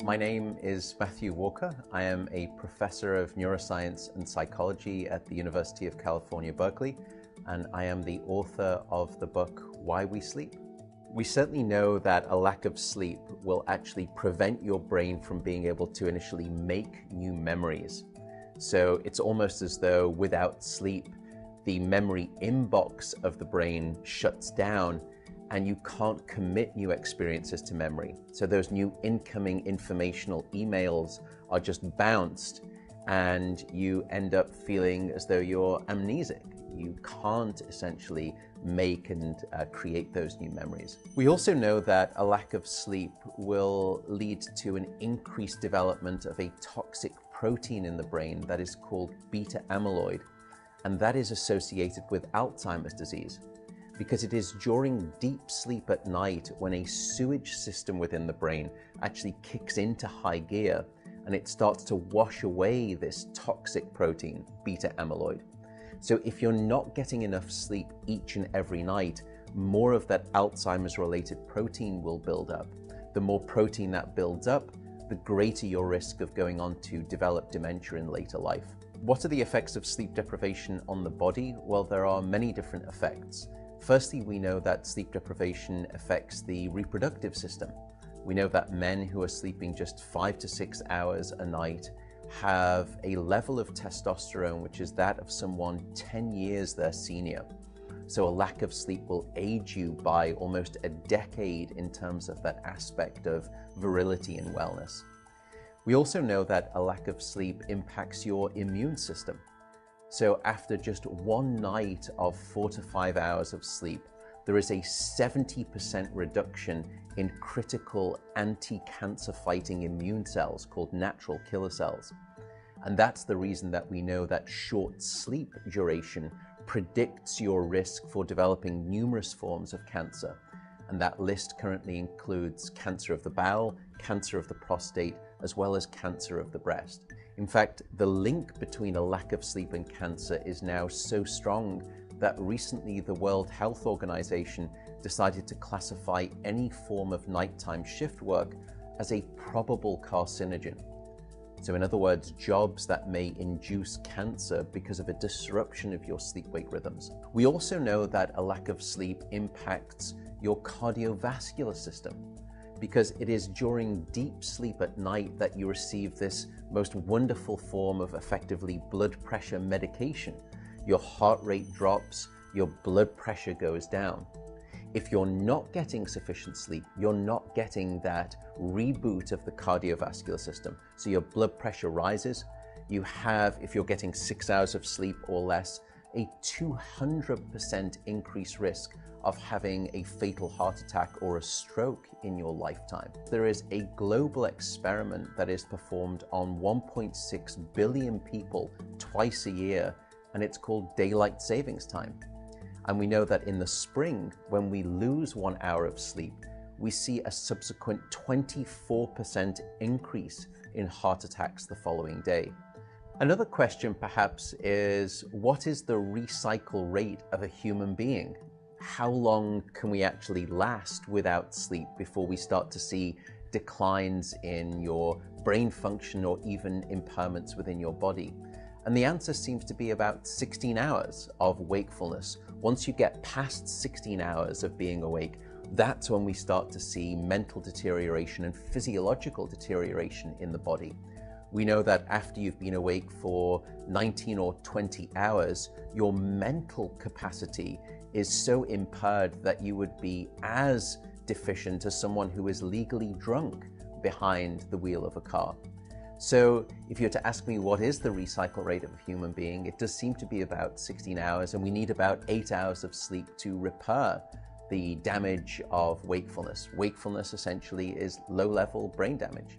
My name is Matthew Walker. I am a professor of neuroscience and psychology at the University of California, Berkeley, and I am the author of the book, Why We Sleep. We certainly know that a lack of sleep will actually prevent your brain from being able to initially make new memories. So it's almost as though without sleep, the memory inbox of the brain shuts down and you can't commit new experiences to memory. So those new incoming informational emails are just bounced and you end up feeling as though you're amnesic. You can't essentially make and create those new memories. We also know that a lack of sleep will lead to an increased development of a toxic protein in the brain that is called beta amyloid, and that is associated with Alzheimer's disease, because it is during deep sleep at night when a sewage system within the brain actually kicks into high gear and it starts to wash away this toxic protein, beta amyloid. So if you're not getting enough sleep each and every night, more of that Alzheimer's related protein will build up. The more protein that builds up, the greater your risk of going on to develop dementia in later life. What are the effects of sleep deprivation on the body? Well, there are many different effects. Firstly, we know that sleep deprivation affects the reproductive system. We know that men who are sleeping just 5 to 6 hours a night have a level of testosterone which is that of someone 10 years their senior. So a lack of sleep will age you by almost a decade in terms of that aspect of virility and wellness. We also know that a lack of sleep impacts your immune system. So after just one night of 4 to 5 hours of sleep, there is a 70% reduction in critical anti-cancer fighting immune cells called natural killer cells. And that's the reason that we know that short sleep duration predicts your risk for developing numerous forms of cancer. And that list currently includes cancer of the bowel, cancer of the prostate, as well as cancer of the breast. In fact, the link between a lack of sleep and cancer is now so strong that recently the World Health Organization decided to classify any form of nighttime shift work as a probable carcinogen. So in other words, jobs that may induce cancer because of a disruption of your sleep-wake rhythms. We also know that a lack of sleep impacts your cardiovascular system, because it is during deep sleep at night that you receive this most wonderful form of effectively blood pressure medication. Your heart rate drops, your blood pressure goes down. If you're not getting sufficient sleep, you're not getting that reboot of the cardiovascular system. So your blood pressure rises. You have, if you're getting 6 hours of sleep or less, a 200% increased risk of having a fatal heart attack or a stroke in your lifetime. There is a global experiment that is performed on 1.6 billion people twice a year, and it's called daylight savings time. And we know that in the spring, when we lose 1 hour of sleep, we see a subsequent 24% increase in heart attacks the following day. Another question perhaps is, what is the recycle rate of a human being? How long can we actually last without sleep before we start to see declines in your brain function or even impairments within your body? And the answer seems to be about 16 hours of wakefulness. Once you get past 16 hours of being awake, that's when we start to see mental deterioration and physiological deterioration in the body. We know that after you've been awake for 19 or 20 hours, your mental capacity is so impaired that you would be as deficient as someone who is legally drunk behind the wheel of a car. So if you were to ask me what is the recycle rate of a human being, it does seem to be about 16 hours, and we need about 8 hours of sleep to repair the damage of wakefulness. Wakefulness essentially is low-level brain damage.